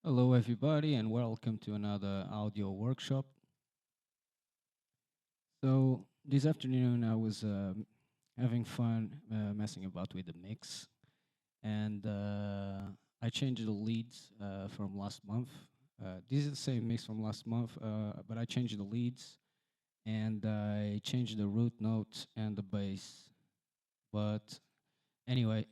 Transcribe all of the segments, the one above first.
Hello, everybody, and welcome to another audio workshop. So, this afternoon I was having fun messing about with the mix, and I changed the leads from last month. This is the same mix from last month, but I changed the leads and I changed the root note and the bass. But anyway,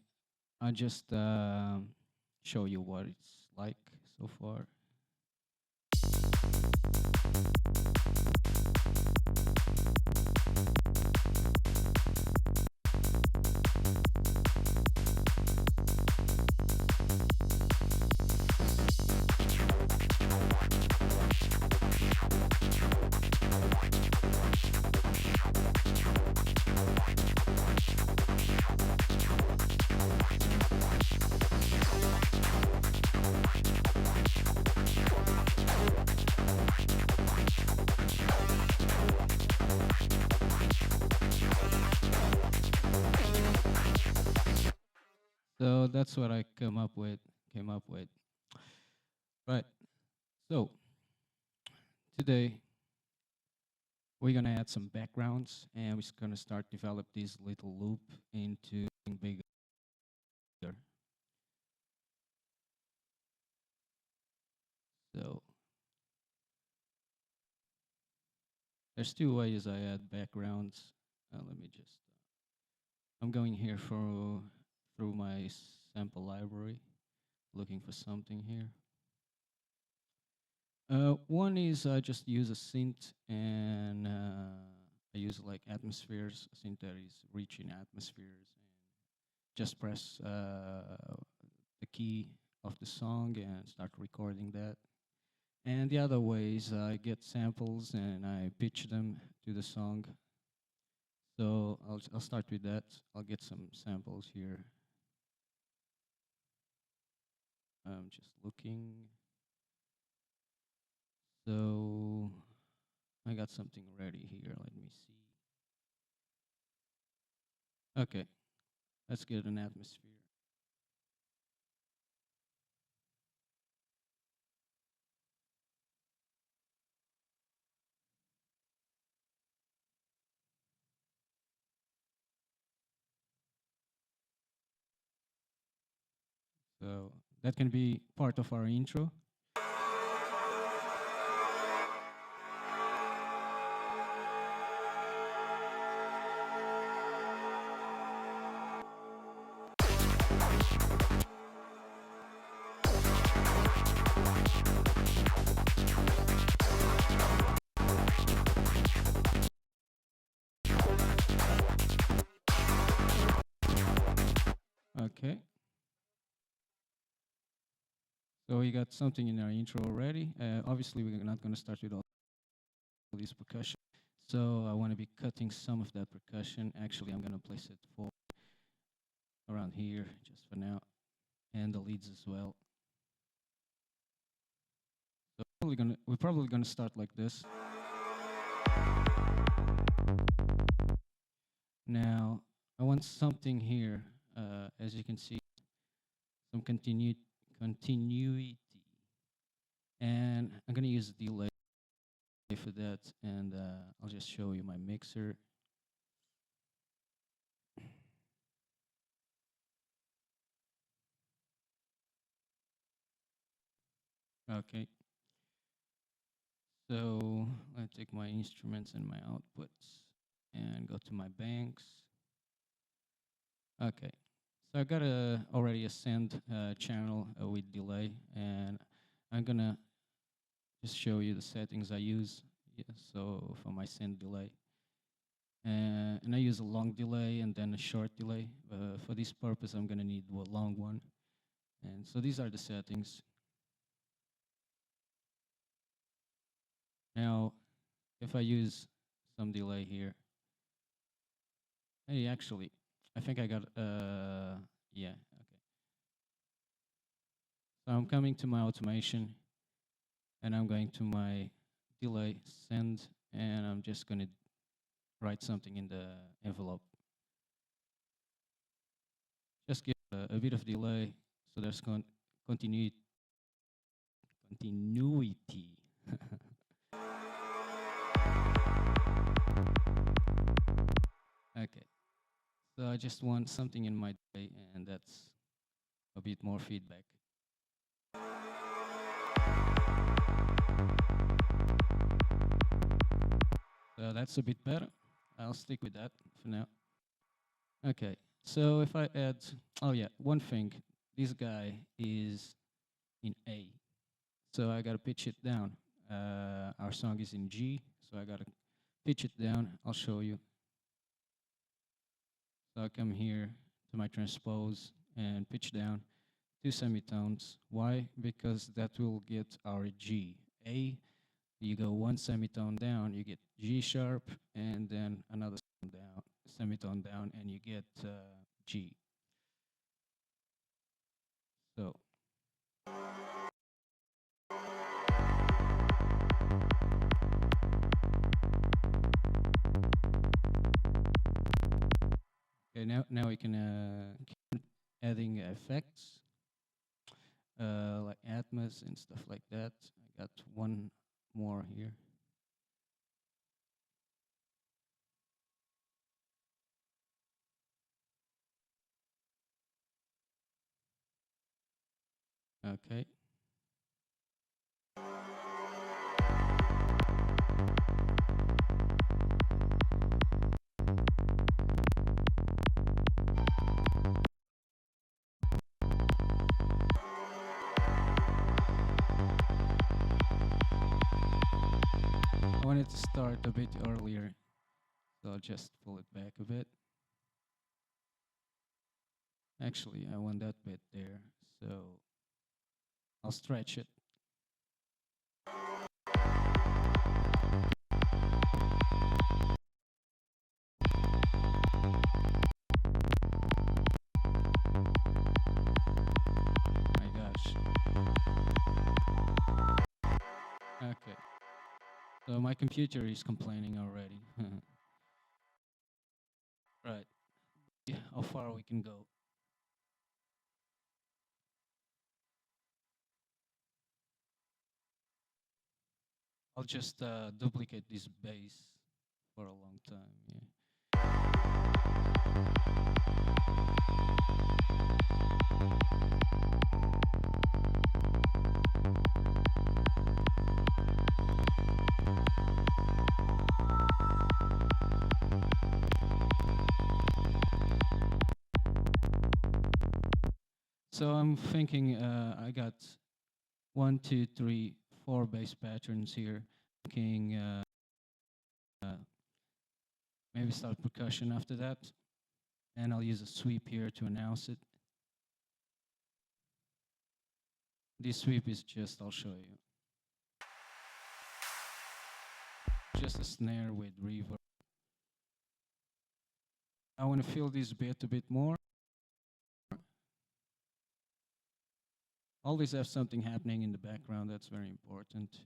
I'll just show you what it's like so far. So that's what I come up with. Came up with. Right. So today we're gonna add some backgrounds, and we're gonna start develop this little loop into something bigger. So there's two ways I add backgrounds. Let me just. I'm going here for through my sample library, looking for something here. One is I just use a synth and I use like atmospheres, a synth that is rich in atmospheres, and just press the key of the song and start recording that. And the other way is I get samples and I pitch them to the song. So I'll start with that. I'll get some samples here. I'm just looking. So I got something ready here. Let me see. Okay, let's get an atmosphere. So that can be part of our intro. Okay, so we got something in our intro already. Obviously, we're not going to start with all this percussion. So I want to be cutting some of that percussion. Actually, I'm going to place it for around here just for now, and the leads as well. So we're probably gonna start like this. Now I want something here, as you can see, some continuity, and I'm gonna use a delay for that, and I'll just show you my mixer. Okay, so I take my instruments and my outputs and go to my banks. Okay, so I got already a send channel with delay, and I'm gonna just show you the settings I use. Yeah, so for my send delay, and I use a long delay and then a short delay. For this purpose, I'm gonna need a long one, and so these are the settings. Now, if I use some delay here, hey, actually, I think I got yeah, okay. So I'm coming to my automation, and I'm going to my delay send, and I'm just gonna write something in the envelope. Just give a bit of delay so there's continuity continuity. Okay, so I just want something in my day, and that's a bit more feedback. So that's a bit better. I'll stick with that for now. Okay, so if I add, oh yeah, one thing, this guy is in A, so I gotta pitch it down. Our song is in G, so I gotta pitch it down. I'll show you. So I come here to my transpose and pitch down 2 semitones. Why? Because that will get our G. A, you go 1 semitone down, you get G sharp, and then another semitone down, and you get G. So okay, now we can keep adding effects like Atmos and stuff like that. I got one more here. Okay. I wanted to start a bit earlier, so I'll just pull it back a bit. Actually, I want that bit there, so I'll stretch it. My gosh. Okay. So my computer is complaining already. Right. Yeah, how far we can go. I'll just duplicate this bass for a long time. Yeah. So I'm thinking I got 1, 2, 3, 4 bass patterns here. Thinking maybe start percussion after that, and I'll use a sweep here to announce it. This sweep is just, I'll show you. Just a snare with reverb. I want to feel this bit a bit more. Always have something happening in the background, that's very important.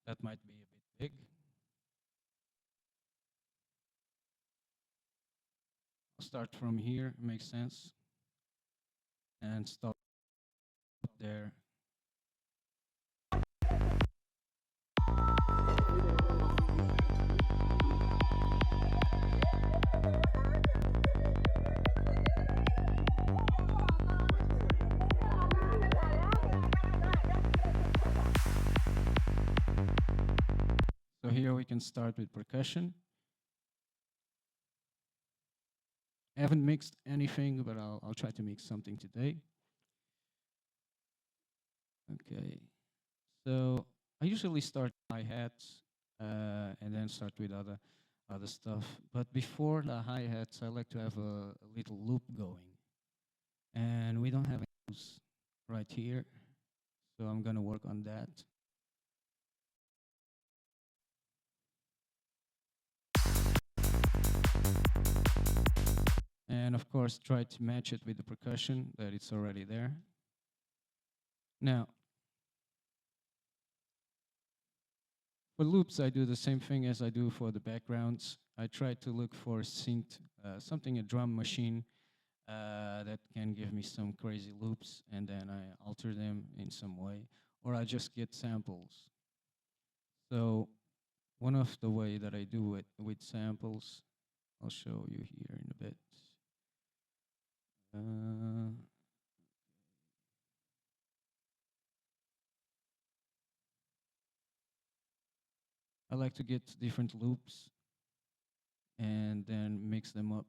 That might be a bit big. I'll start from here, makes sense, and stop there. So here we can start with percussion. I haven't mixed anything, but I'll try to mix something today. Okay, so I usually start hi-hats and then start with other stuff. But before the hi-hats, I like to have a little loop going. And we don't have those right here, so I'm gonna work on that. And of course, try to match it with the percussion that it's already there. Now, for loops, I do the same thing as I do for the backgrounds. I try to look for synced, something, a drum machine that can give me some crazy loops, and then I alter them in some way, or I just get samples. So one of the way that I do it with samples, I'll show you here in a bit. Uh, I like to get different loops and then mix them up.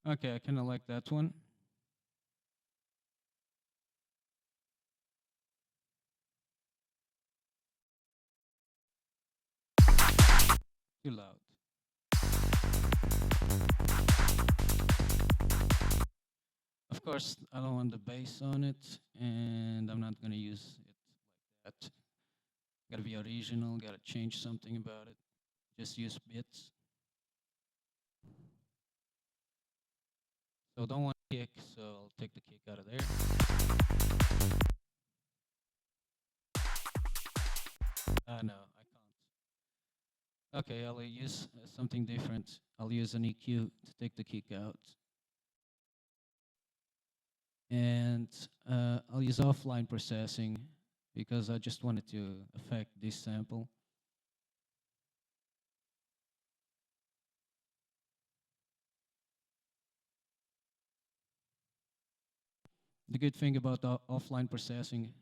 Okay, I kind of like that one. Too loud. Of course, I don't want the bass on it, and I'm not gonna use it like that. Gotta be original, gotta change something about it. Just use bits. So don't want kick, so I'll take the kick out of there. No, I can't. Okay, I'll use something different. I'll use an EQ to take the kick out. And I'll use offline processing because I just wanted to affect this sample. The good thing about offline processing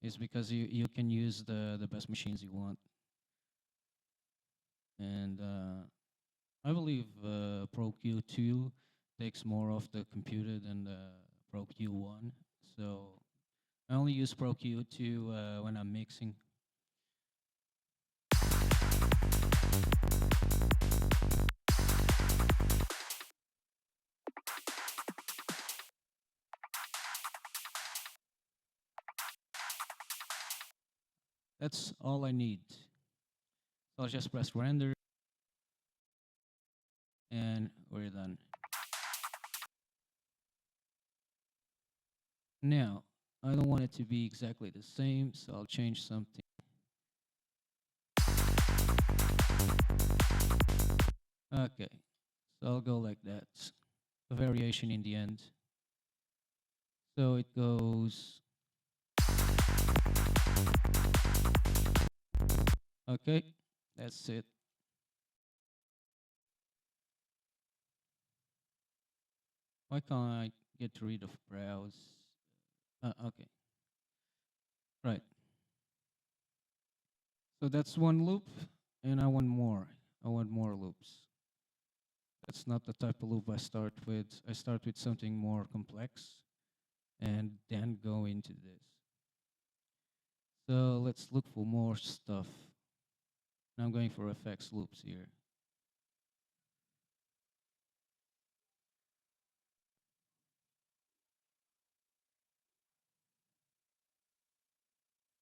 is because you can use the best machines you want. And I believe Pro Q2 takes more of the computer than the Pro Q1. So I only use Pro Q2 when I'm mixing. That's all I need. So I'll just press render and we're done. Now, I don't want it to be exactly the same, so I'll change something. Okay, so I'll go like that. A variation in the end. So it goes. Okay, that's it. Why can't I get rid of browse? Okay, right. So that's one loop, and I want more. I want more loops. That's not the type of loop I start with. I start with something more complex and then go into this. So let's look for more stuff. Now I'm going for FX loops here.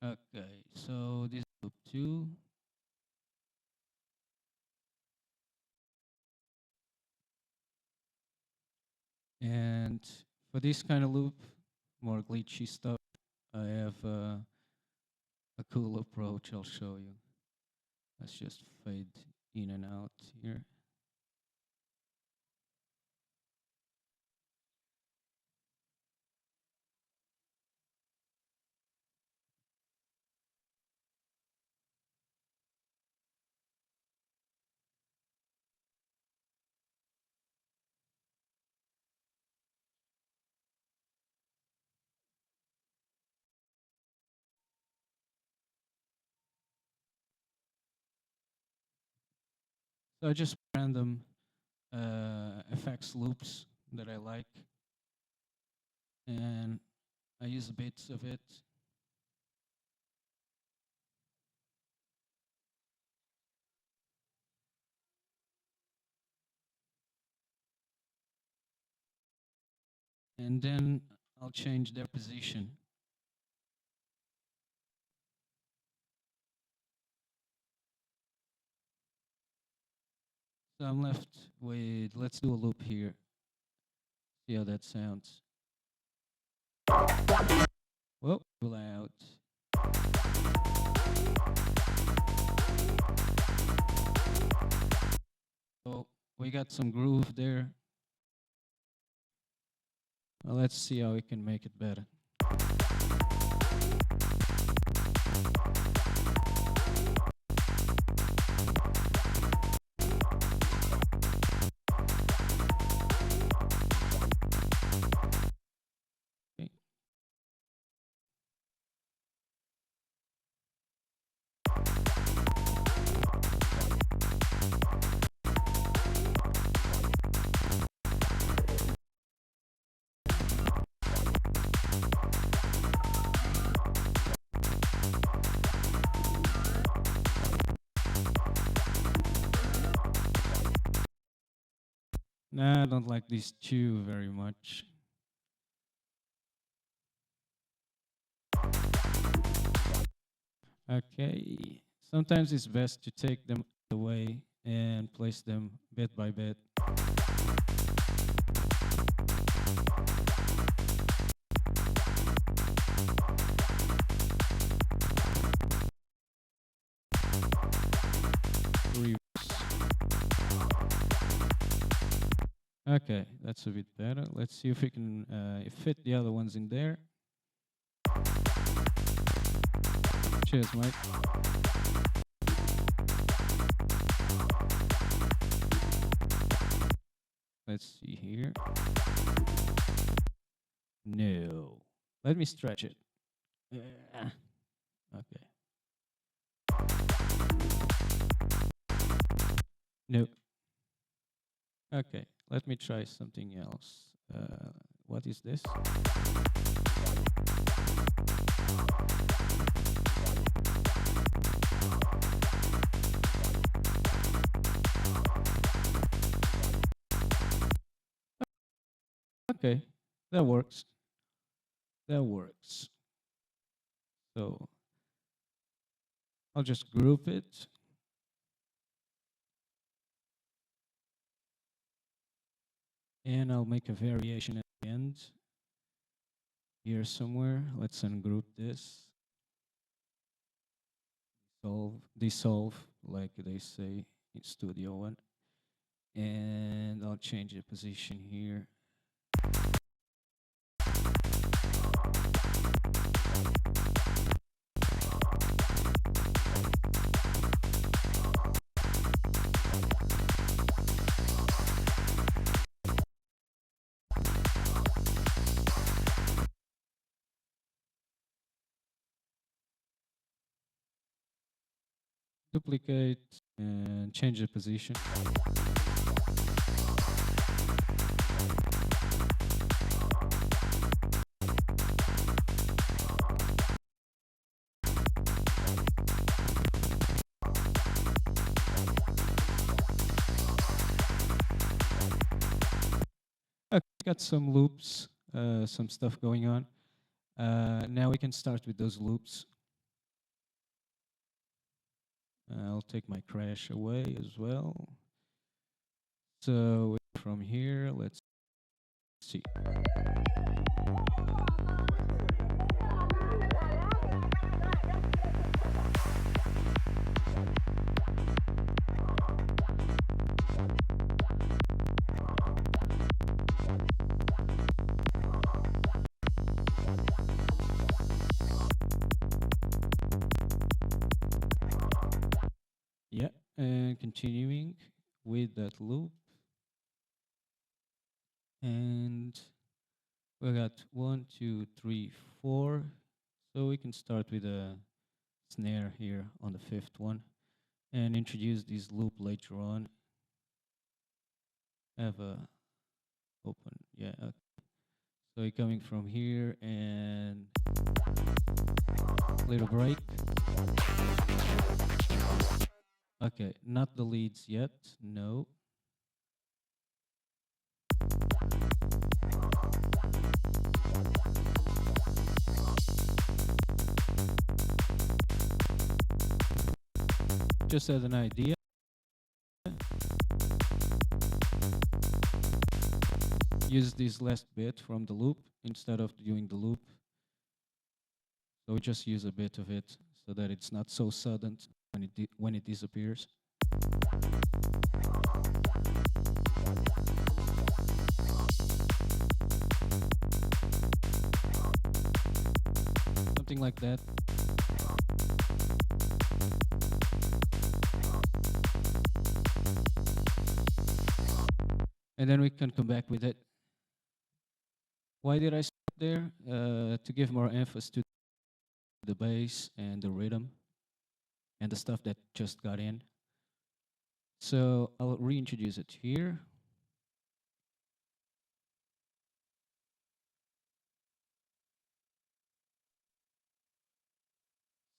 Okay, so this is loop 2. And for this kind of loop, more glitchy stuff, I have a cool approach I'll show you. Let's just fade in and out here. So I just random effects loops that I like, and I use bits of it. And then I'll change their position. So I'm left with, let's do a loop here. See how that sounds. Whoa, loud. So we got some groove there. Well, let's see how we can make it better. Okay. Nah, I don't like these two very much. Okay. Sometimes it's best to take them away and place them bit by bit. Okay, that's a bit better. Let's see if we can fit the other ones in there. Cheers, Mike. Let's see here. No. Let me stretch it. Okay. No. Okay, let me try something else. What is this? Okay, that works. That works. So I'll just group it. And I'll make a variation at the end. Here somewhere. Let's ungroup this. Dissolve, like they say in Studio One. And I'll change the position here. Duplicate and change the position. Okay, got some loops, some stuff going on. Now we can start with those loops. I'll take my crash away as well. So from here, let's see. Yeah, and continuing with that loop. And we got 1, 2, 3, 4. So we can start with a snare here on the fifth one and introduce this loop later on. have a open. Yeah. Okay. So you're coming from here and little break. Okay, not the leads yet. No. Just as an idea. Use this last bit from the loop instead of doing the loop. So we just use a bit of it so that it's not so sudden when it disappears. Something like that. And then we can come back with it. Why did I stop there? To give more emphasis to the bass and the rhythm and the stuff that just got in. So I'll reintroduce it here.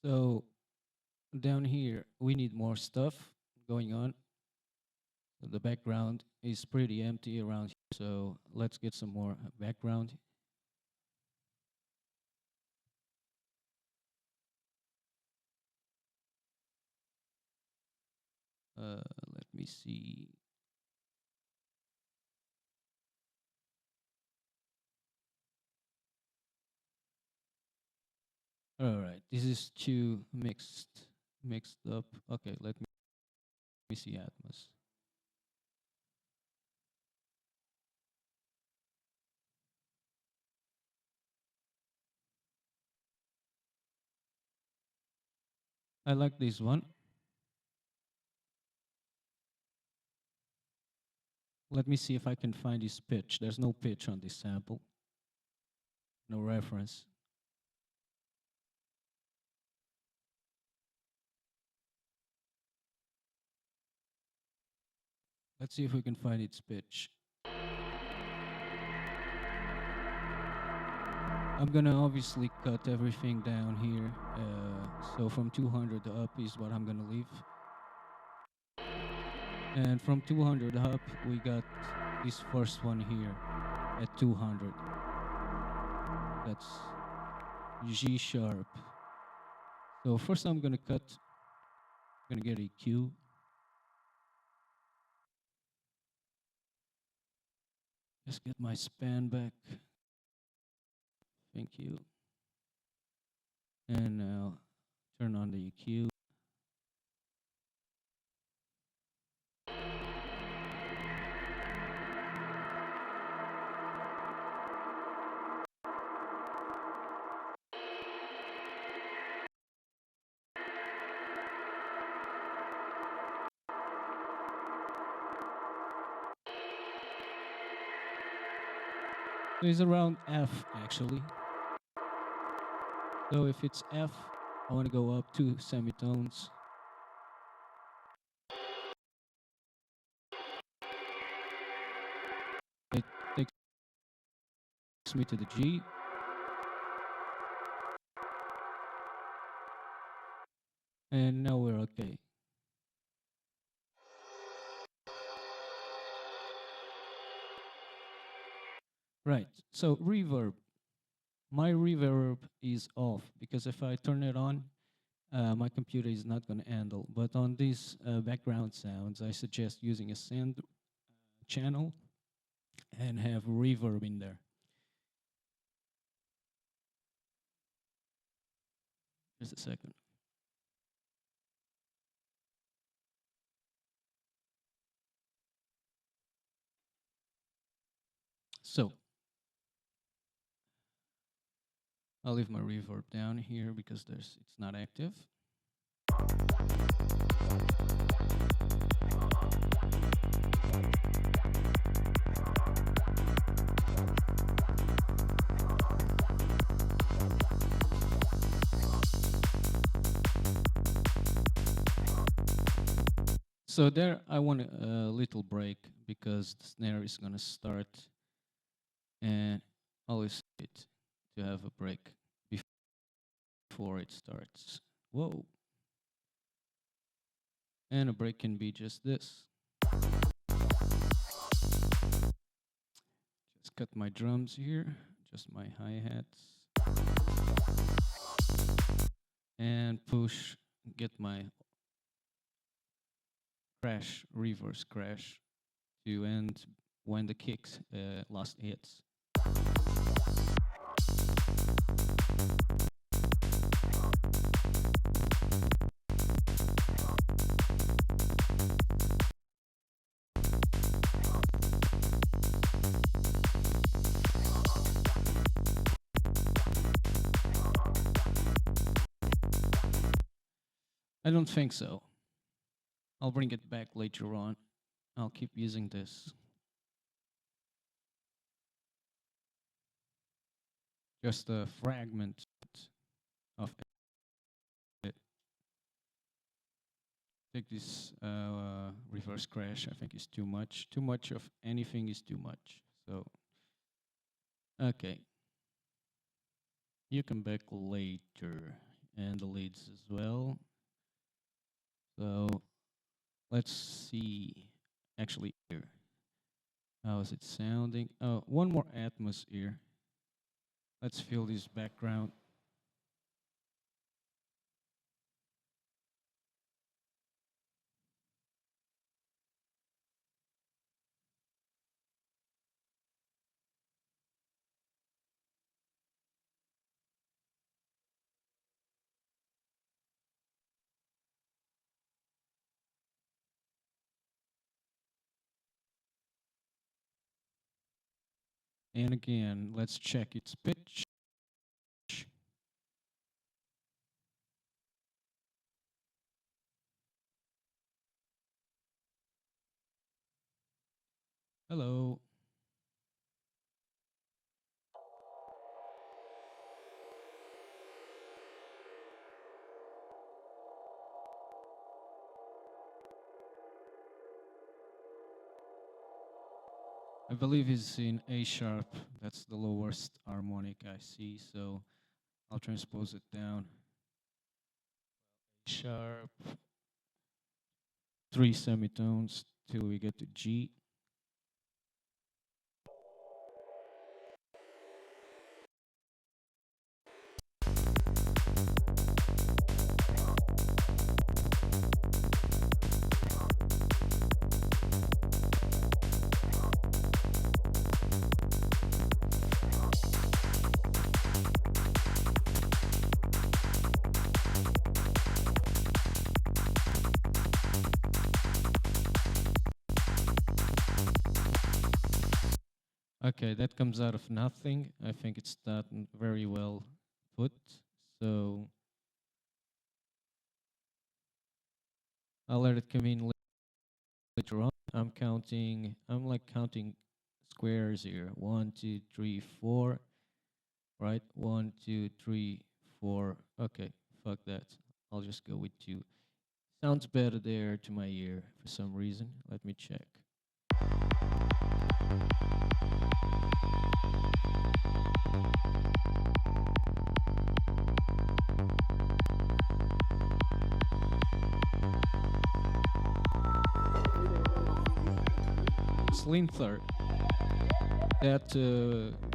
So down here, we need more stuff going on. So the background is pretty empty around here. So let's get some more background. Let me see. All right, this is too mixed up. Okay, let me see Atmos. I like this one. Let me see if I can find this pitch. There's no pitch on this sample. No reference. Let's see if we can find its pitch. I'm gonna obviously cut everything down here. So from 200 up is what I'm gonna leave. And from 200 up, we got this first one here at 200. That's G sharp. So first I'm gonna cut, gonna get a Q. Just get my span back. Thank you. And now turn on the EQ. So it's around F actually. So if it's F, I want to go up 2 semitones. It takes me to the G. And now we're okay. Right, so reverb. My reverb is off because if I turn it on, my computer is not going to handle. But on these background sounds, I suggest using a send channel and have reverb in there. Just a second. So I'll leave my reverb down here because it's not active. So there, I want a little break because the snare is gonna start, and always it to have a break before it starts. Whoa! And a break can be just this. Just cut my drums here, just my hi-hats, and push, get my crash, reverse crash to end when the kicks last hits. I don't think so. I'll bring it back later on. I'll keep using this. Just a fragment of it. Take this reverse crash. I think is too much. Too much of anything is too much. So, okay. You come back later, and the leads as well. So, let's see. Actually, here. How is it sounding? Oh, one more atmosphere. Let's feel this background. And again, let's check its pitch. Hello. I believe it's in A sharp. That's the lowest harmonic I see, so I'll transpose it down. A sharp, 3 semitones till we get to G. Okay, that comes out of nothing. I think it's not very well put. So I'll let it come in later on. I'm like counting squares here. 1, 2, 3, 4. Right? 1, 2, 3, 4. Okay, fuck that. I'll just go with 2. Sounds better there to my ear for some reason. Let me check. Slinther. That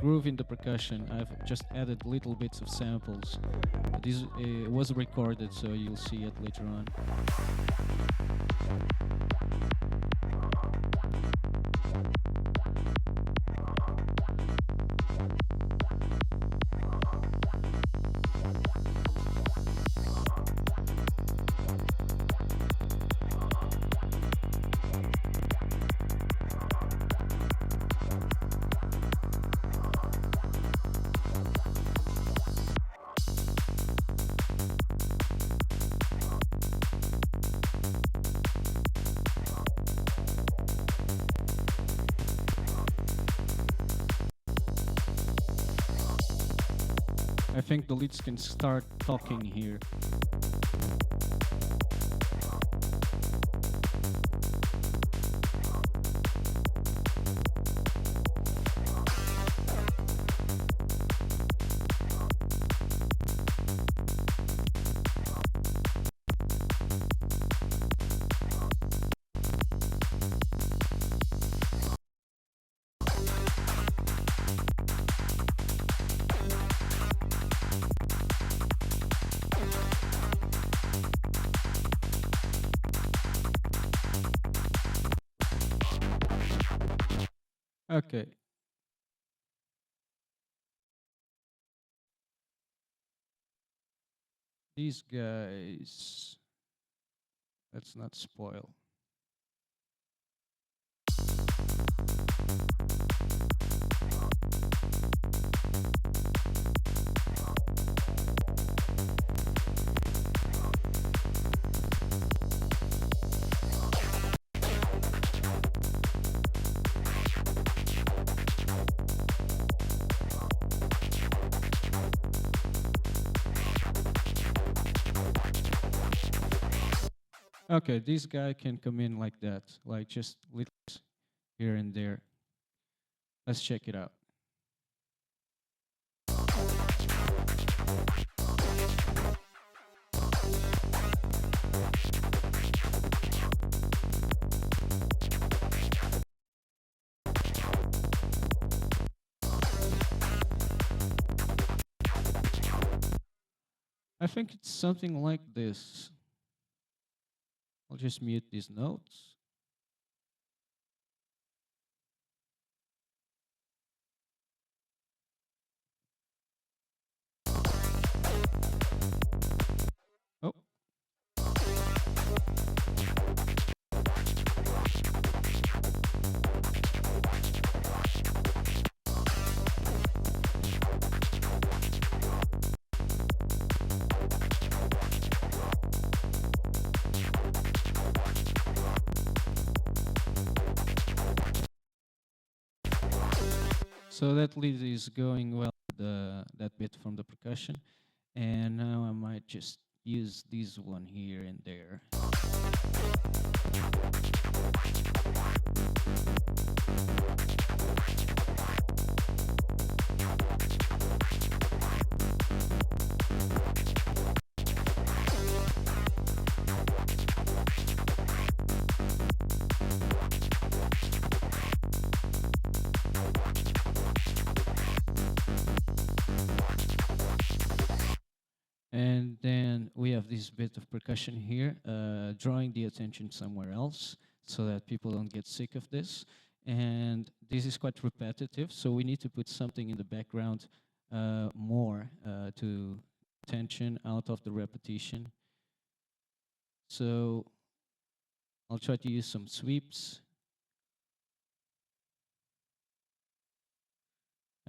groove in the percussion, I've just added little bits of samples. This was recorded, so you'll see it later on. I think the leads can start talking here. Okay. These guys, let's not spoil. Okay, this guy can come in like that, like just little here and there. Let's check it out. I think it's something like this. I'll just mute these notes. Oh, so that lead is going well, that bit from the percussion. And now I might just use this one here and there. And then we have this bit of percussion here, drawing the attention somewhere else so that people don't get sick of this. And this is quite repetitive, so we need to put something in the background more to tension out of the repetition. So I'll try to use some sweeps.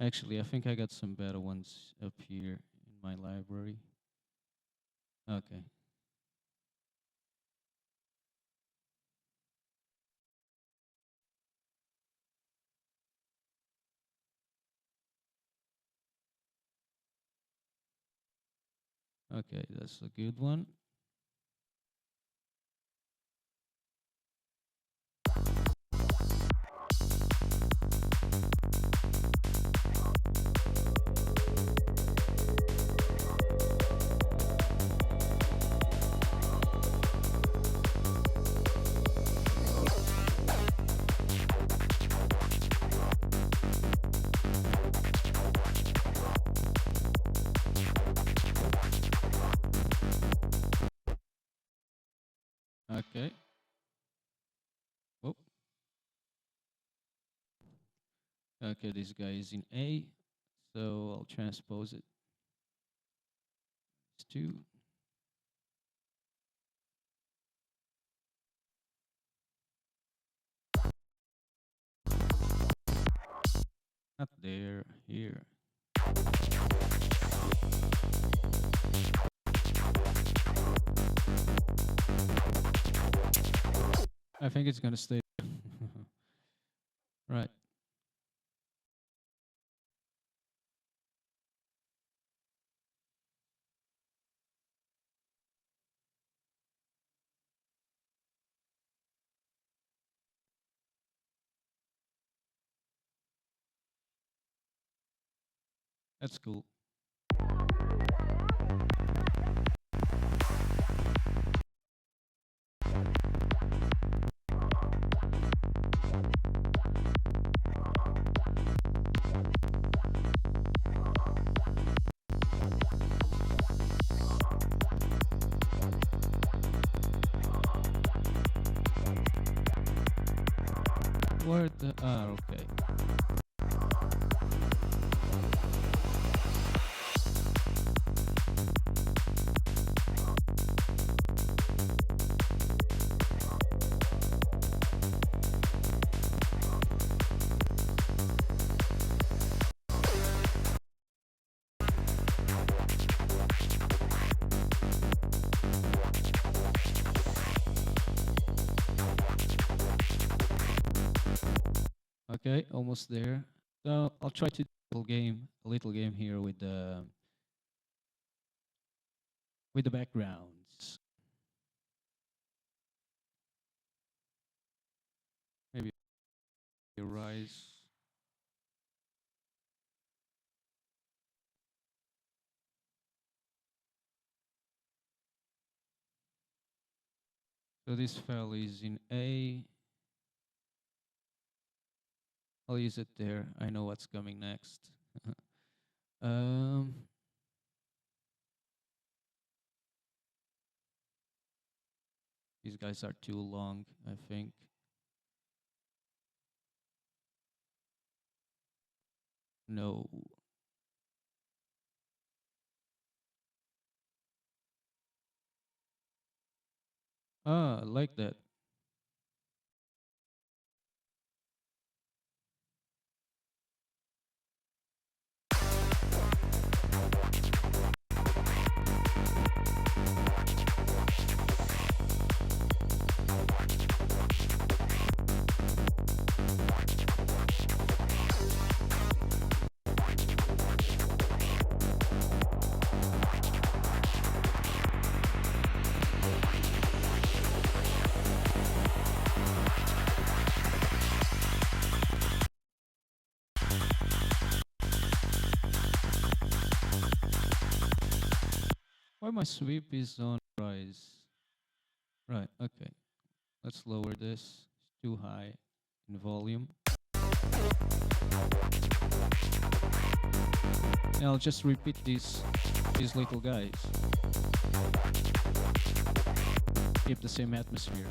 Actually, I think I got some better ones up here in my library. Okay. Okay, that's a good one. Okay. Oh. Okay, this guy is in A, so I'll transpose it. It's 2. Not there, here. I think it's gonna stay. Right. That's cool. Where the okay. Okay, almost there. So I'll try to do a little game here with the backgrounds. Maybe rise. So this file is in A. I'll use it there. I know what's coming next. um, these guys are too long, I think. No. Ah, I like that. Why my sweep is on rise? Right, okay. Let's lower this. It's too high in volume. And I'll just repeat these little guys. Keep the same atmosphere.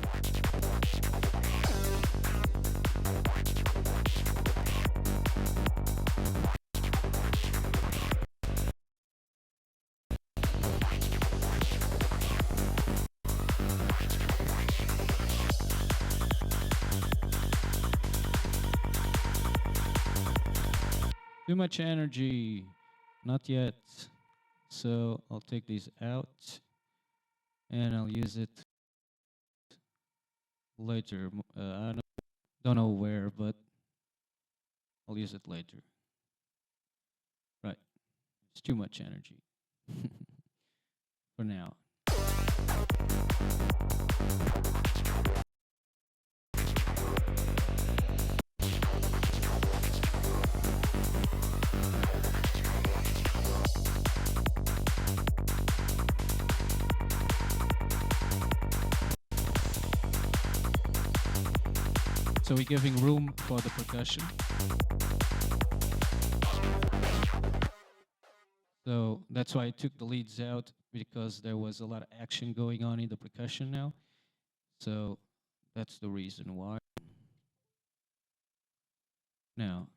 Too much energy. Not yet. So I'll take these out and I'll use it later. I don't know where, but I'll use it later. Right. It's too much energy for now. So we're giving room for the percussion. So that's why I took the leads out, because there was a lot of action going on in the percussion now. So that's the reason why. Now,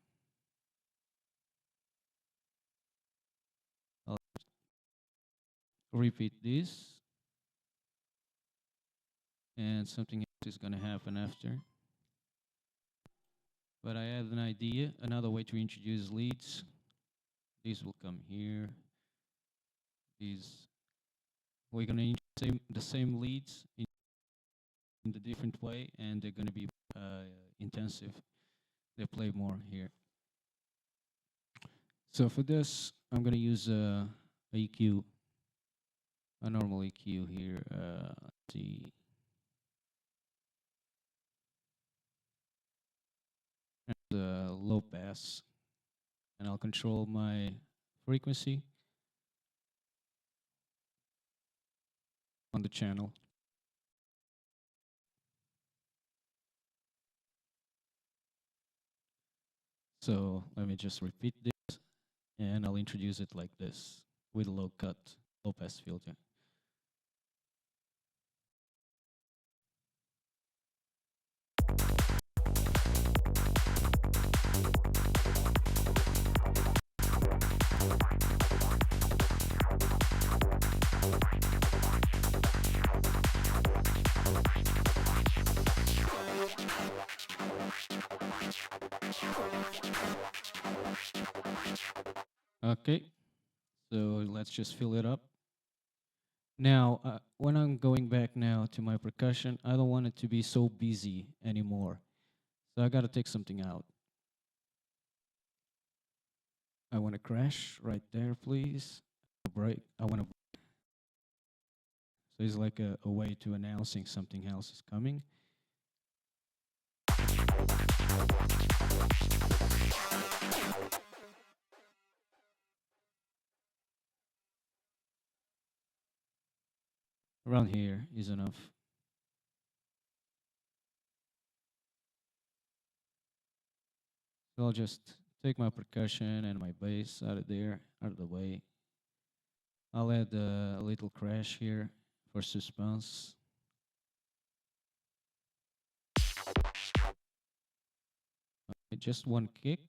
I'll repeat this. And something else is going to happen after. But I had an idea, another way to introduce leads. These will come here. We're going to introduce the same leads in the different way, and they're going to be intensive. They play more here. So for this, I'm going to use a EQ, a normal EQ here. Let's see. And low pass, and I'll control my frequency on the channel. So let me just repeat this, and I'll introduce it like this with a low cut, low pass filter. Okay, so let's just fill it up. Now, when I'm going back now to my percussion, I don't want it to be so busy anymore. So I got to take something out. I want to crash right there, please. Break. I want to. So it's like a way to announcing something else is coming. Around here is enough. So I'll just take my percussion and my bass out of there, out of the way. I'll add a little crash here for suspense. Just one kick.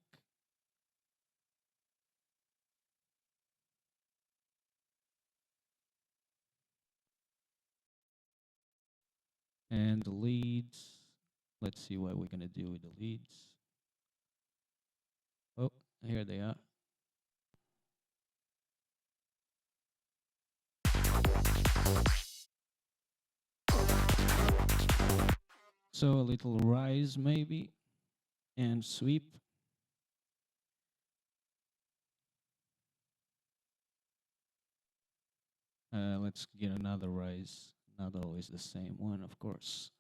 And the leads. Let's see what we're going to do with the leads. Oh, here they are. So a little rise maybe and sweep. Let's get another rise. Not always the same one, of course.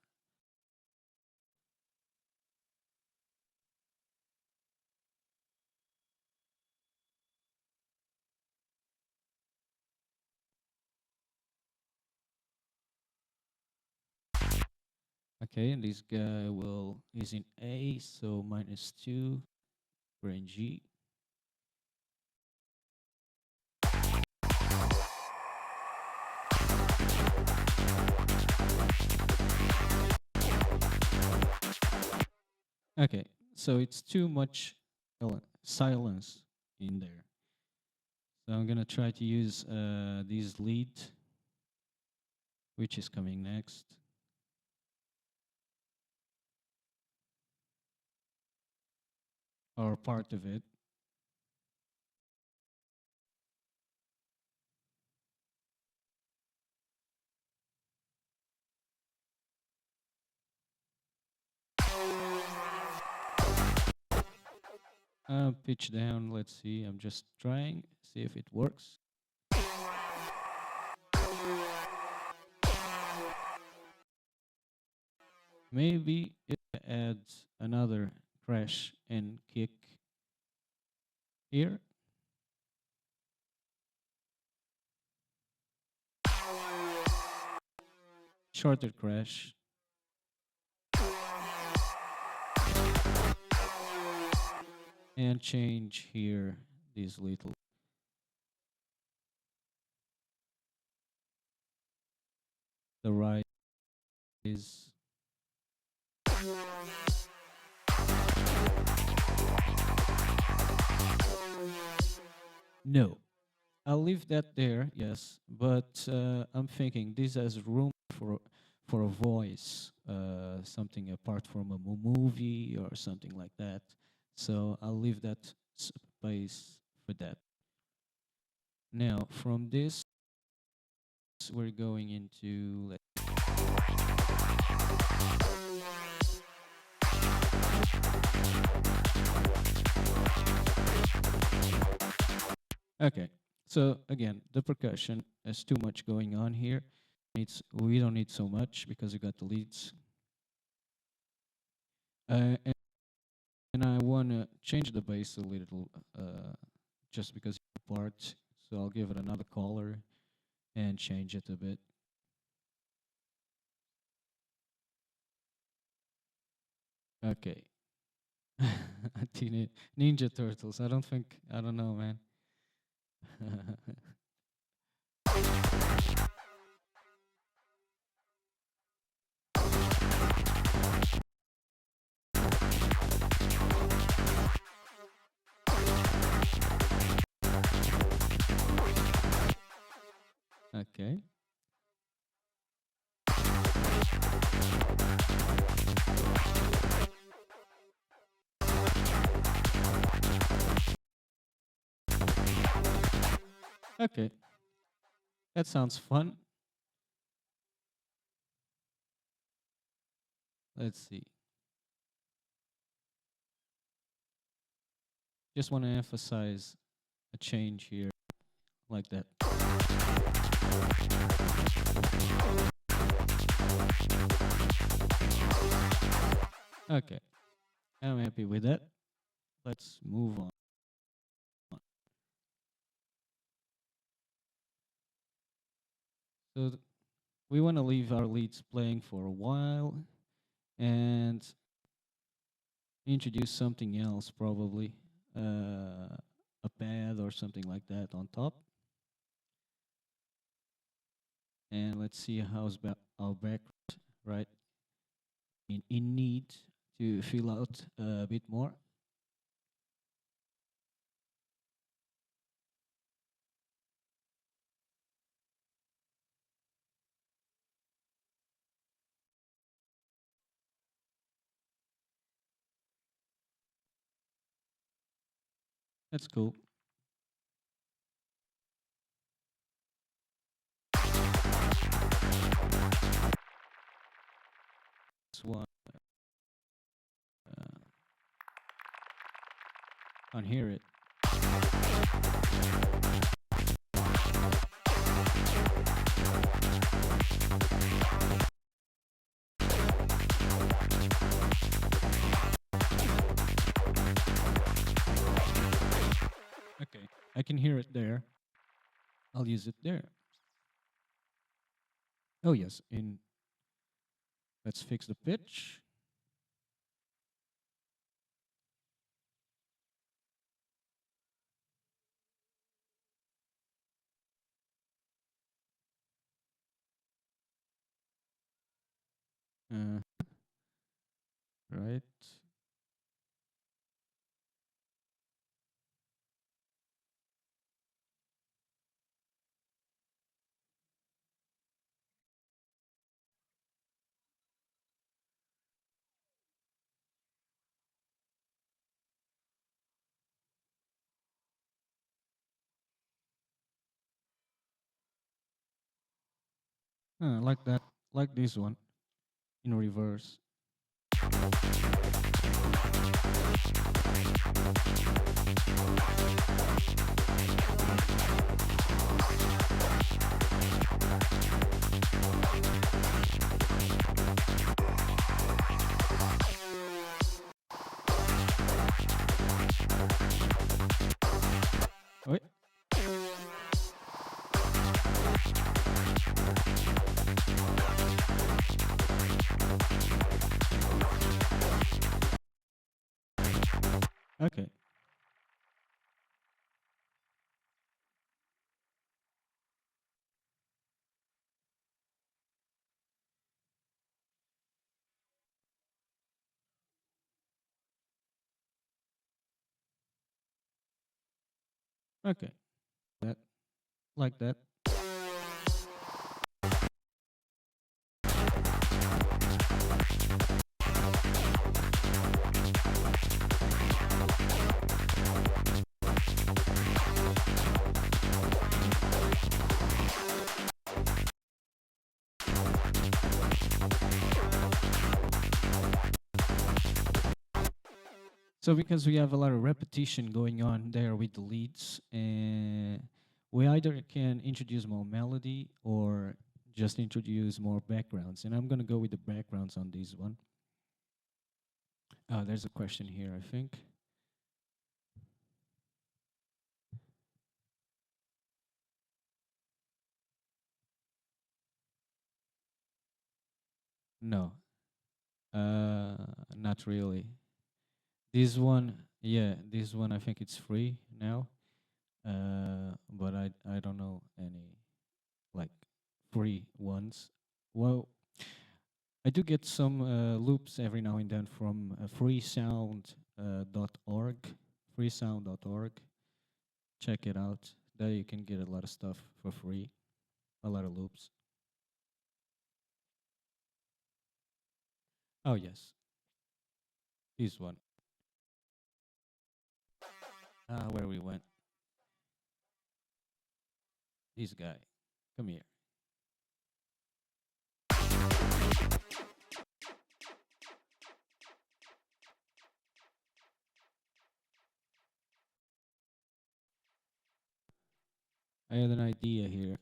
Okay, and this guy is in A, so -2. We're in G. Okay, so it's too much silence in there. So I'm gonna try to use this lead, which is coming next. Or part of it. Pitch down, let's see. I'm just trying, see if it works. Maybe it adds another crash and kick here. Shorter crash. And change here this little. The right is. No, I'll leave that there, yes. But I'm thinking this has room for a voice, something apart from a movie or something like that. So I'll leave that space for that. Now, from this, we're going into. Okay, so again, the percussion has too much going on here. We don't need so much because we got the leads. And I want to change the bass a little, just because it's part. So I'll give it another color and change it a bit. Okay. Ninja Turtles. I don't know, man. Okay. Okay, that sounds fun. Let's see. Just want to emphasize a change here like that. Okay, I'm happy with that. Let's move on. So we want to leave our leads playing for a while and introduce something else, probably a pad or something like that on top. And let's see how's our background, right? In need to fill out a bit more. That's cool. This one uh, can't hear it. Okay, I can hear it there. I'll use it there. Oh yes, in let's fix the pitch. Uh, right. Like that, like this one in reverse. Wait. Okay. Okay. That like that. So because we have a lot of repetition going on there with the leads, and we either can introduce more melody or just introduce more backgrounds. And I'm gonna go with the backgrounds on this one. There's a question here, I think. No, not really. This one, yeah, this one I think it's free now. But I don't know any like free ones. Well, I do get some loops every now and then from freesound.org, freesound.org. Check it out. There you can get a lot of stuff for free, a lot of loops. Oh yes, this one. Where we went. This guy. Come here. I had an idea here.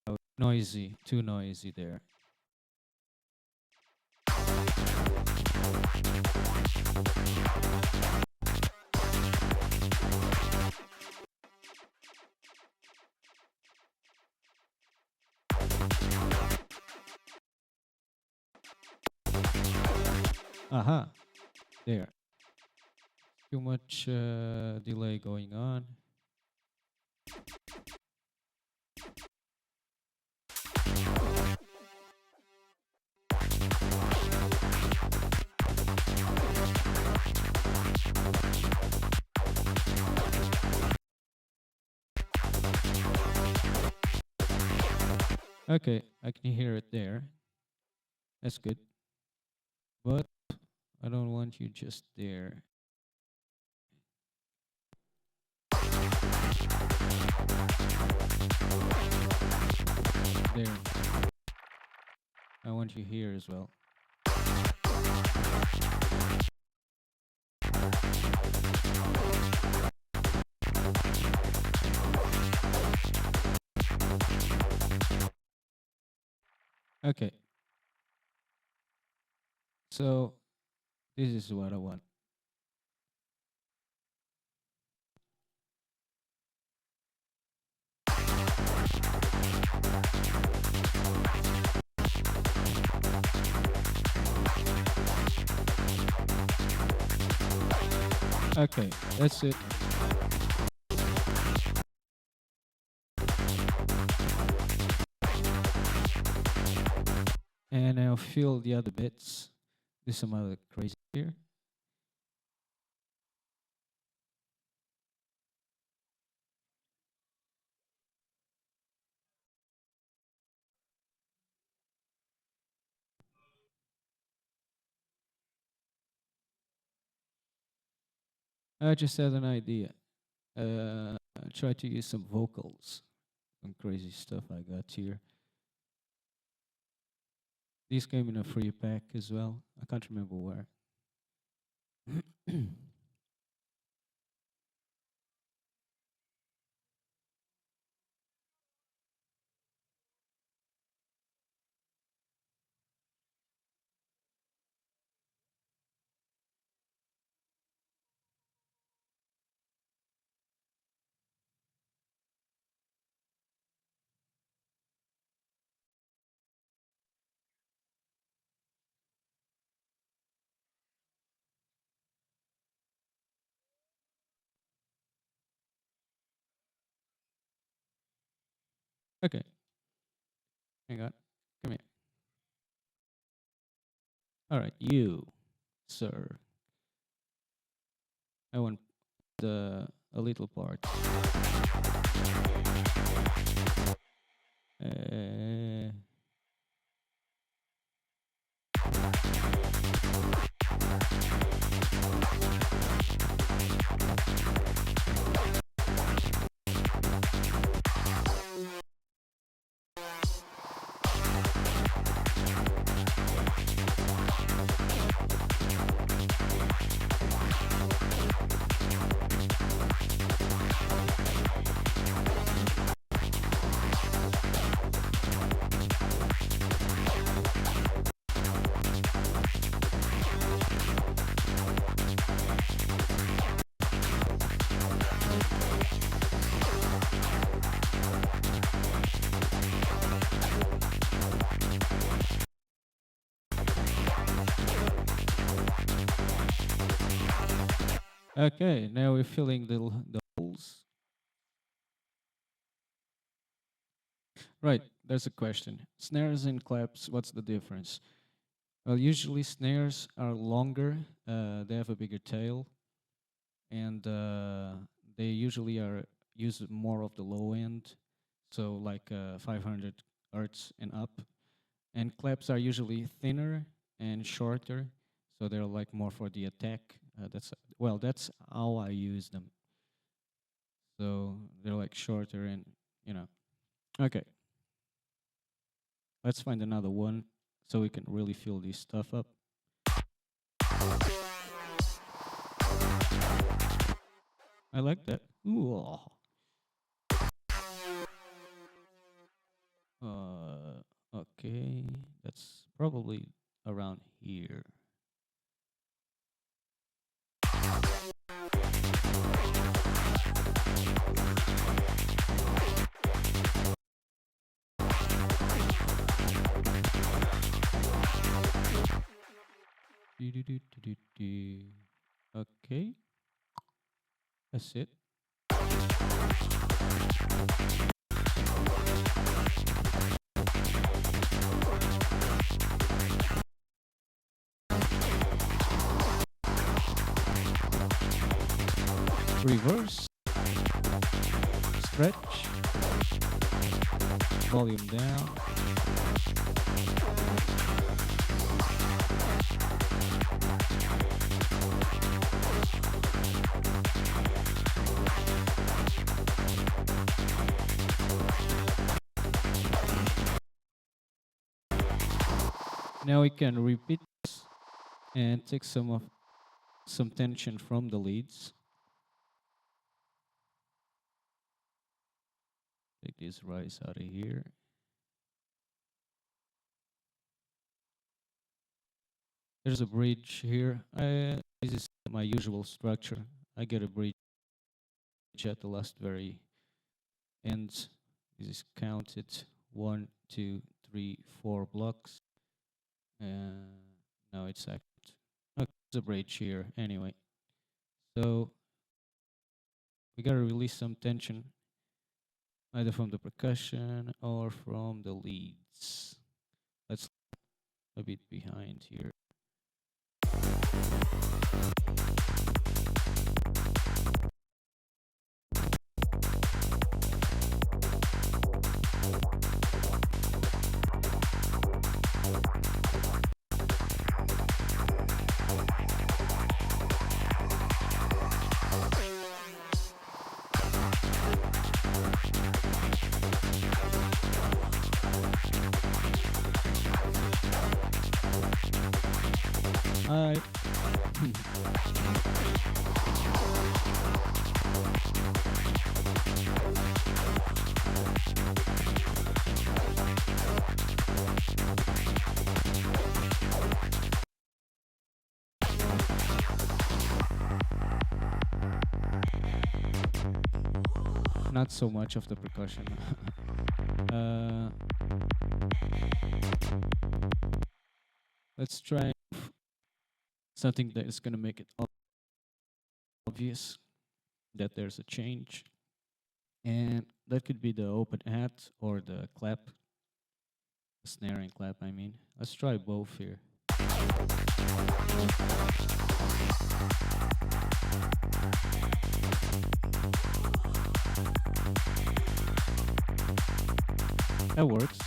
Oh, noisy, too noisy there. Aha, there. Too much delay going on. Okay, I can hear it there. That's good. But I don't want you just there. There. I want you here as well. Okay. So this is what I want. Okay, that's it. And I'll fill the other bits. Do some other crazy here. I just had an idea. Try to use some vocals. Some crazy stuff I got here. These came in a free pack as well. I can't remember where. Okay, hang on. Come here. All right, you, sir. I want a little part. Uh, okay, now we're filling the holes. Right, there's a question. Snares and claps, what's the difference? Well, usually snares are longer, they have a bigger tail, and they usually are use more of the low end, so like 500 hertz and up. And claps are usually thinner and shorter, so they're like more for the attack. That's well, that's how I use them. So they're like shorter and you know. Okay, let's find another one so we can really fill this stuff up. I like that. Ooh. Okay, that's probably around here. Do-do-do-do-do-do. Okay, that's it. Reverse, stretch, volume down. Now we can repeat this and take some tension from the leads. Take this rise out of here. There's a bridge here. This is my usual structure. I get a bridge at the last very end. This is counted 1, 2, 3, 4 blocks. Now it's active. Okay, there's a bridge here anyway. So we gotta release some tension, either from the percussion or from the leads. Let's a bit behind here. Hi. Not so much of the percussion. Let's try something that is going to make it obvious that there's a change. And that could be the open hat or the clap, the snare and clap, I mean. Let's try both here. That works.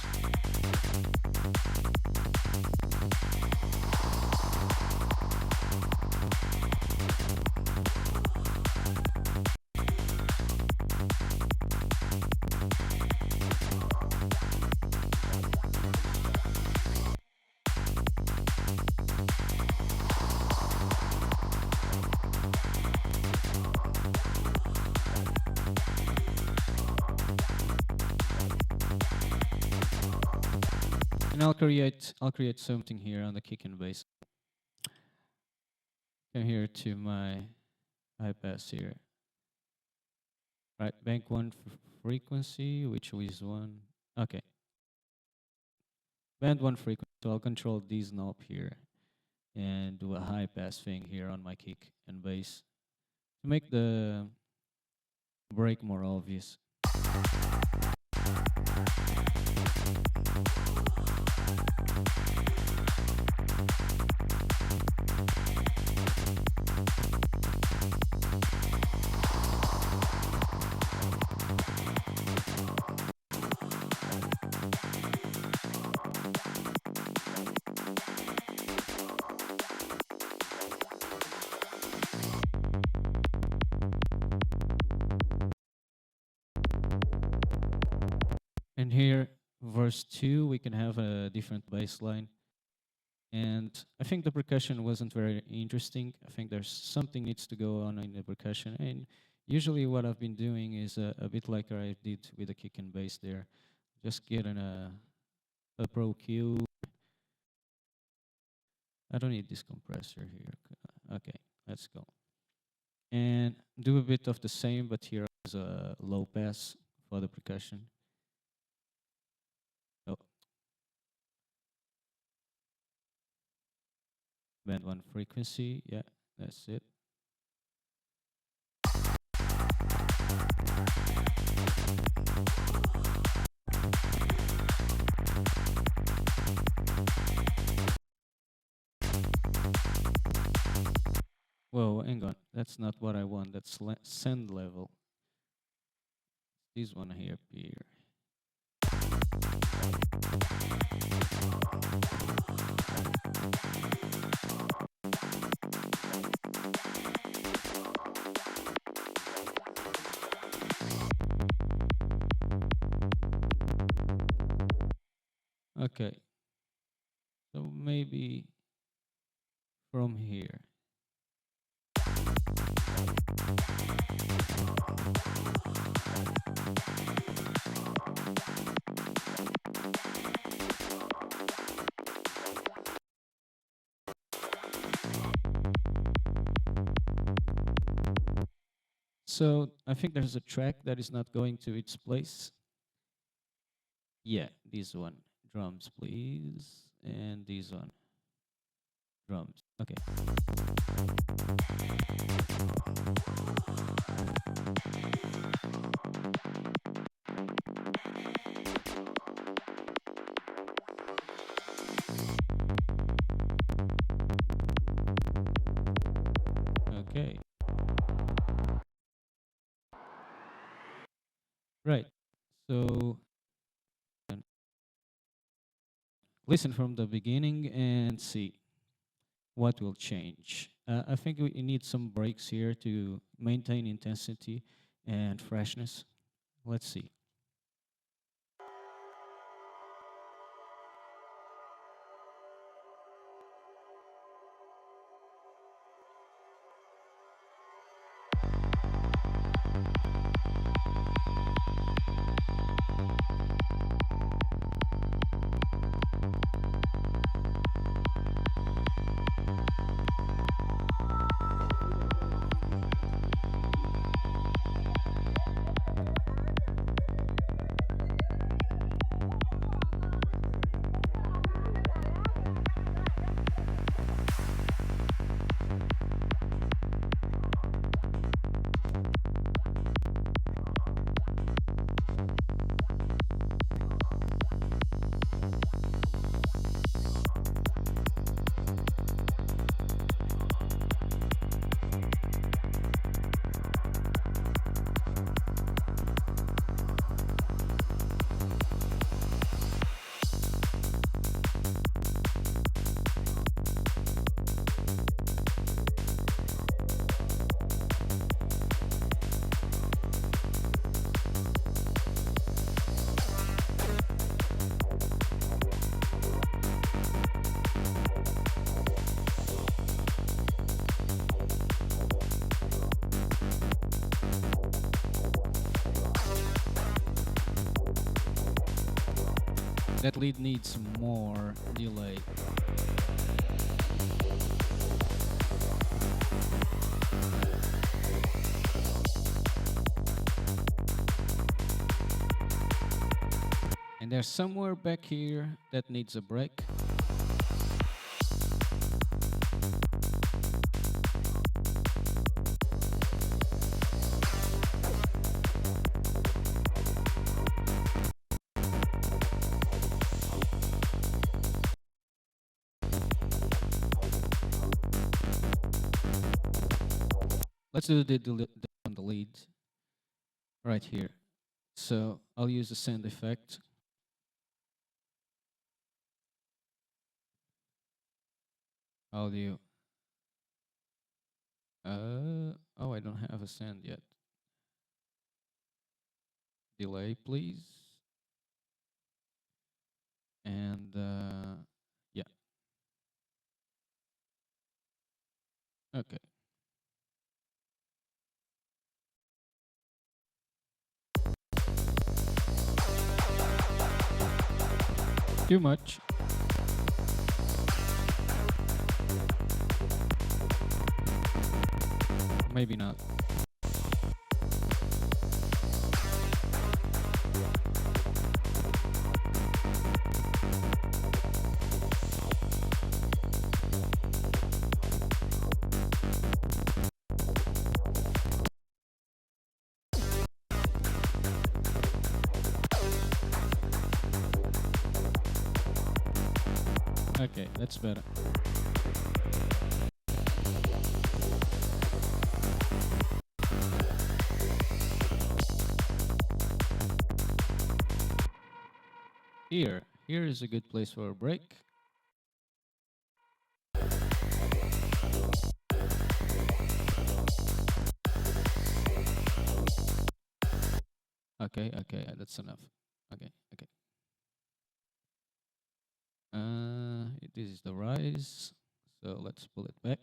And I'll create something here on the kick and bass. Come here to my high pass here. Right, bank one frequency, which is one. Okay. Band one frequency. So I'll control this knob here and do a high pass thing here on my kick and bass to make the break more obvious. And here, verse 2, we can have a different bass line. And I think the percussion wasn't very interesting. I think there's something needs to go on in the percussion. And usually what I've been doing is a bit like I did with the kick and bass there. Just getting a Pro Q. I don't need this compressor here. Okay, let's go. And do a bit of the same, but here is a low pass for the percussion. Oh, band one frequency. Yeah, that's it. Whoa, hang on. That's not what I want. That's send level. This one here. Okay. So maybe from here. So I think there's a track that is not going to its place. Yeah, this one. Drums, please. And this one. Drums. Okay. Okay. Right. So listen from the beginning and see what will change. I think we need some breaks here to maintain intensity and freshness. Let's see. That lead needs more delay. And there's somewhere back here that needs a break. Let's do on the lead right here. So I'll use the send effect. Audio. Oh, I don't have a send yet. Delay, please. And yeah, okay. Too much. Maybe not. Okay, that's better. Here is a good place for a break. Okay, okay, that's enough. Okay, okay. This is the rise. So let's pull it back.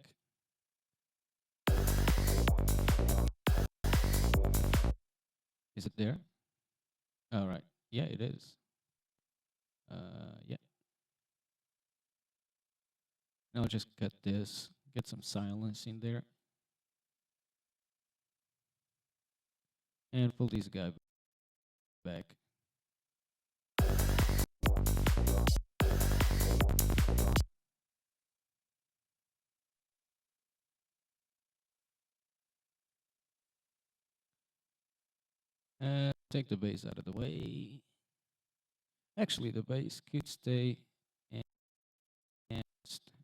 Is it there? All right. Yeah, it is. Yeah. Now just cut this. Get some silence in there, and pull this guy back. Take the bass out of the way. Actually, the bass could stay, and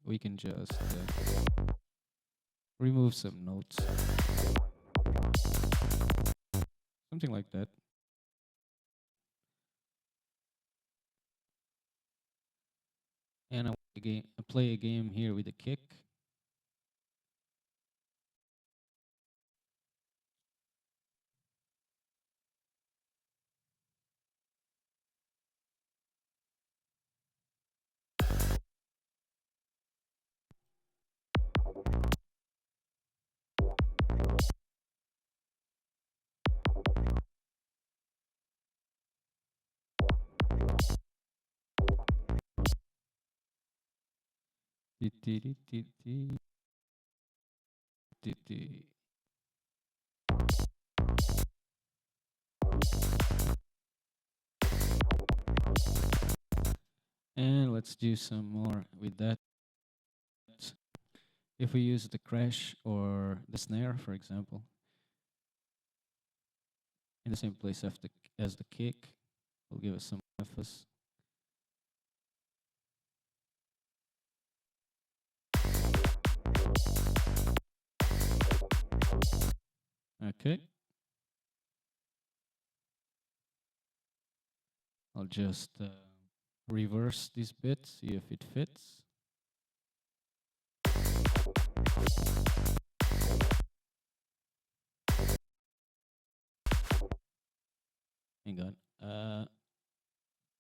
we can just remove some notes, something like that. And I play a game here with a kick. And let's do some more with that. If we use the crash or the snare, for example, in the same place as the kick, will give us some emphasis. Okay. I'll just reverse this bit, see if it fits. Hang on.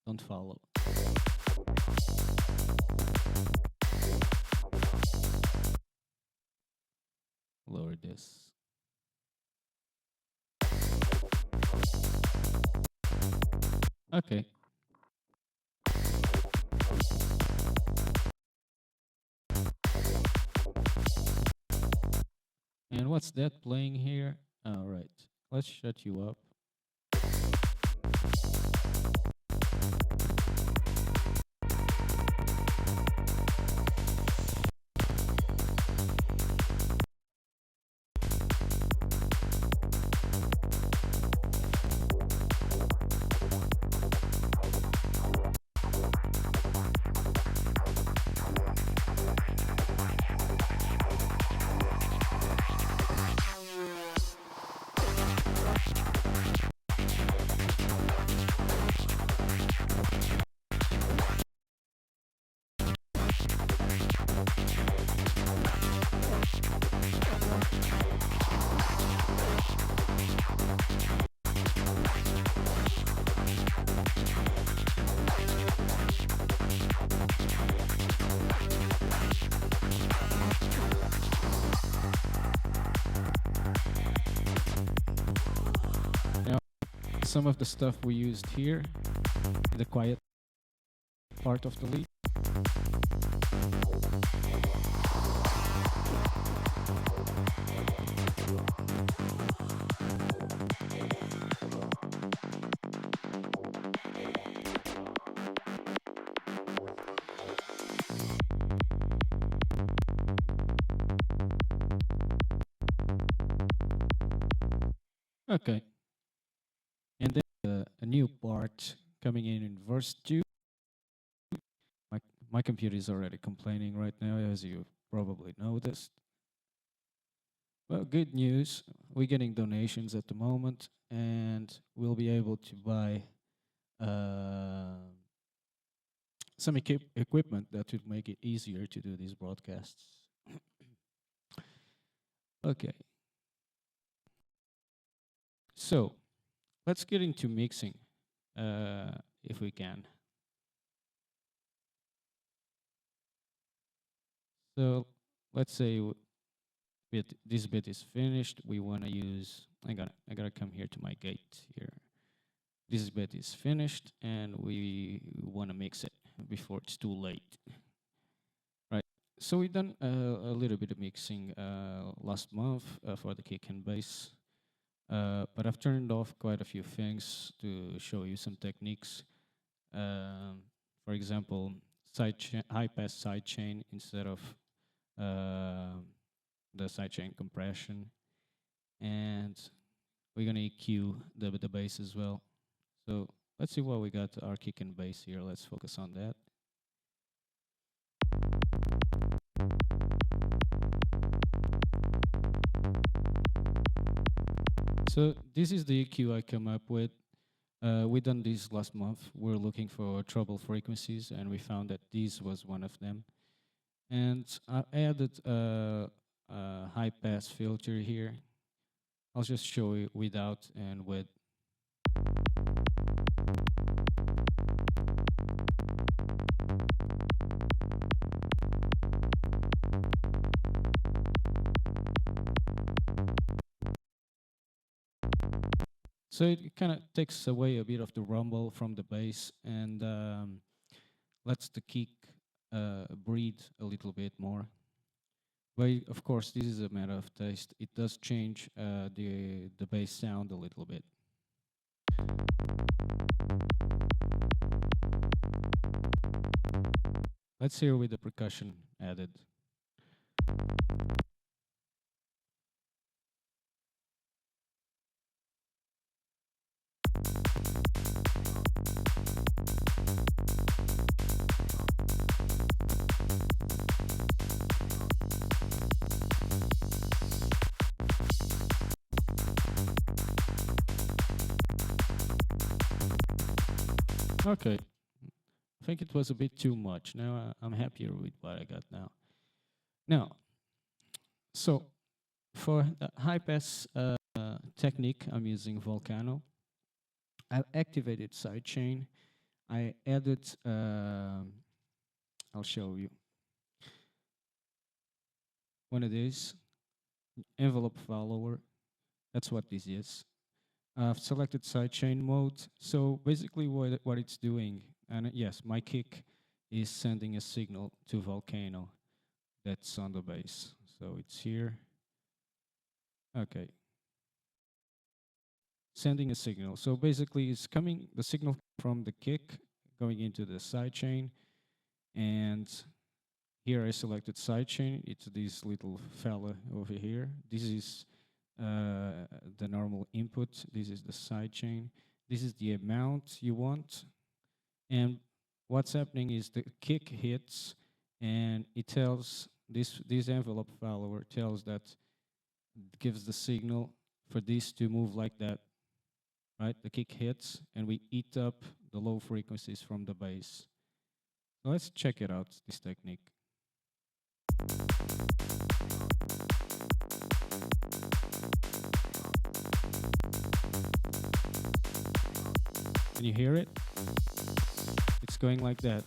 Don't follow. Lower this. Okay. And what's that playing here? All right. Let's shut you up. some of the stuff we used here in the quiet part of the lead. Okay, and then a new part coming in verse 2. My, my computer is already complaining right now, as you probably noticed. Well, good news. We're getting donations at the moment, and we'll be able to buy uh, some equipment that would make it easier to do these broadcasts. Okay, so let's get into mixing, if we can. So let's say this bit is finished. We want to use. I gotta come here to my gate here. This bit is finished, and we want to mix it before it's too late. Right. So we done a little bit of mixing last month for the kick and bass, but I've turned off quite a few things to show you some techniques. Um, for example, high pass sidechain instead of uh, the sidechain compression, and we're gonna EQ the bass as well. So let's see what we got our kick and bass here. Let's focus on that. So this is the EQ I come up with. We done this last month. We're looking for treble frequencies, and we found that this was one of them. And I added a high pass filter here. I'll just show you without and with. So it kind of takes away a bit of the rumble from the bass and lets the kick breathe a little bit more. But of course, this is a matter of taste. It does change the bass sound a little bit. Let's hear with the percussion added. Okay, I think it was a bit too much. Now I'm happier with what I got now. Now, so for the high pass technique, I'm using Volcano. I've activated sidechain. I added, I'll show you one of these, envelope follower. That's what this is. I've selected sidechain mode. So basically what it's doing, and yes, my kick is sending a signal to Volcano that's on the bass. So it's here. Okay. Sending a signal. So basically it's coming, the signal from the kick going into the sidechain. And here I selected sidechain. It's this little fella over here. This is the normal input. This is the sidechain. This is the amount you want. And what's happening is the kick hits and it tells this envelope follower tells that gives the signal for this to move like that. Right? The kick hits and we eat up the low frequencies from the bass. So let's check it out, this technique. Can you hear it? It's going like that.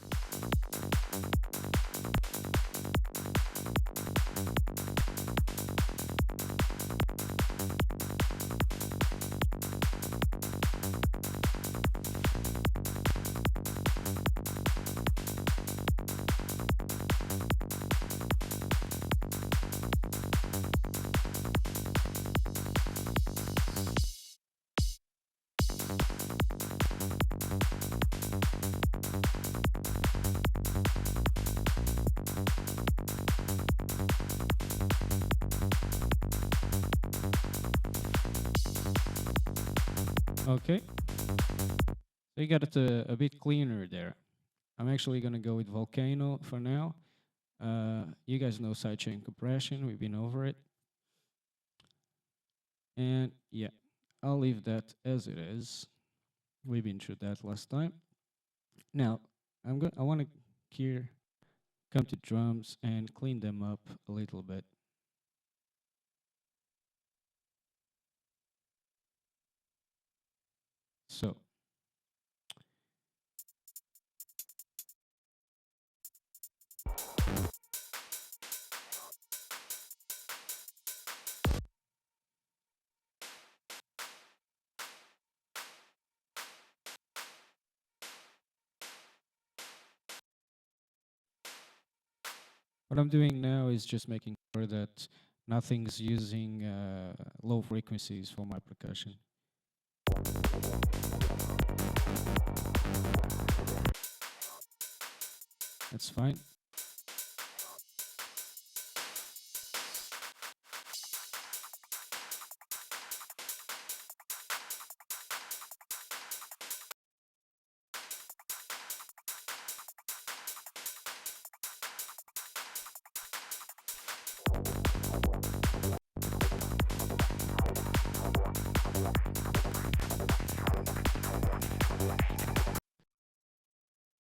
Okay, so you got it a bit cleaner there. I'm actually gonna go with Volcano for now. You guys know sidechain compression, we've been over it. And yeah, I'll leave that as it is. We've been through that last time. Now, I want to here come to drums and clean them up a little bit. So, what I'm doing now is just making sure that nothing's using low frequencies for my percussion. That's fine.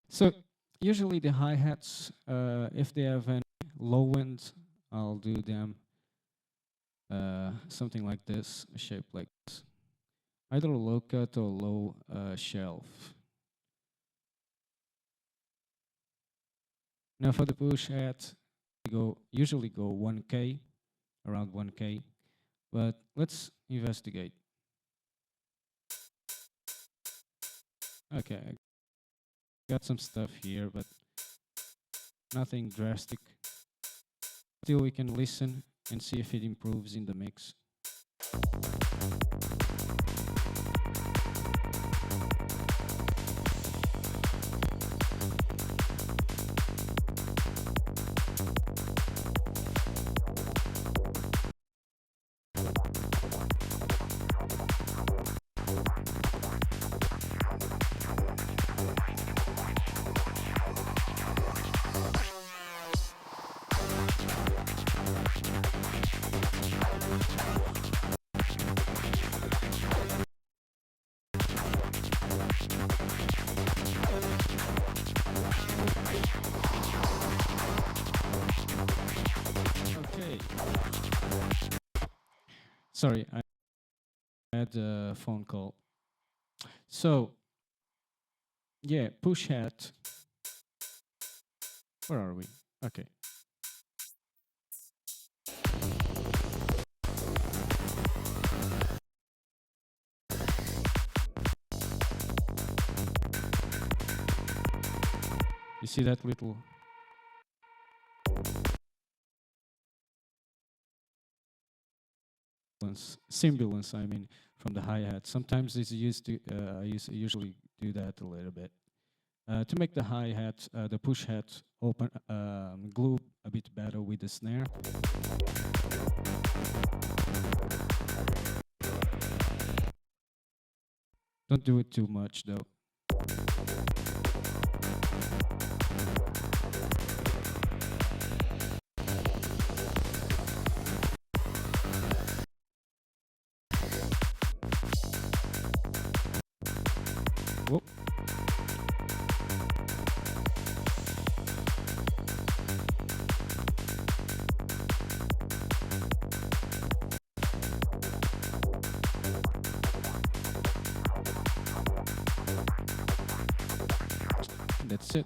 So usually the hi-hats, if they have any low end, I'll do them something like this, a shape like this. Either a low cut or low shelf. Now for the push hat, we usually go 1K, around 1K, but let's investigate. Okay, I got some stuff here, but nothing drastic. Still we can listen and see if it improves in the mix. Okay. Sorry, I had a phone call. So, yeah, push hat. Where are we? Okay. You see that little sibilance, I mean, from the hi-hat. Sometimes it's used to, usually do that a little bit. To make the hi-hat, the push hat open, glue a bit better with the snare. Don't do it too much though. Whoop. That's it.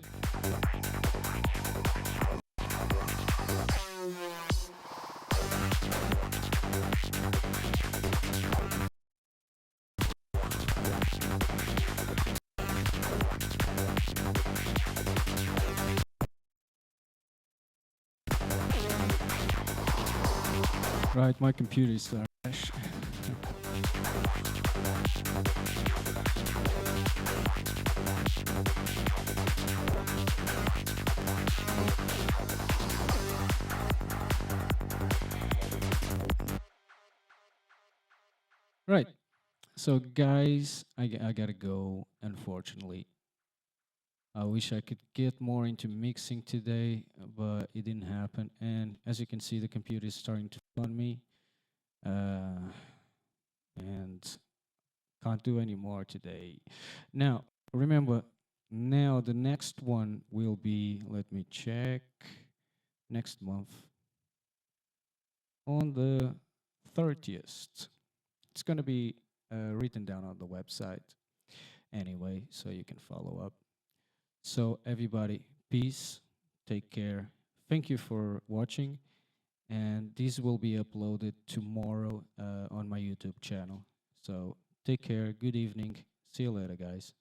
Right, my computer is crash. Right. So, guys, I gotta go, unfortunately. I wish I could get more into mixing today, but it didn't happen. And as you can see, the computer is starting to fund me, uh, and can't do any more today. Now, remember, now the next one will be, let me check, next month on the 30th. It's going to be written down on the website anyway, so you can follow up. So, everybody, peace, take care. Thank you for watching, and this will be uploaded tomorrow on my YouTube channel. So, take care. Good evening. See you later, guys.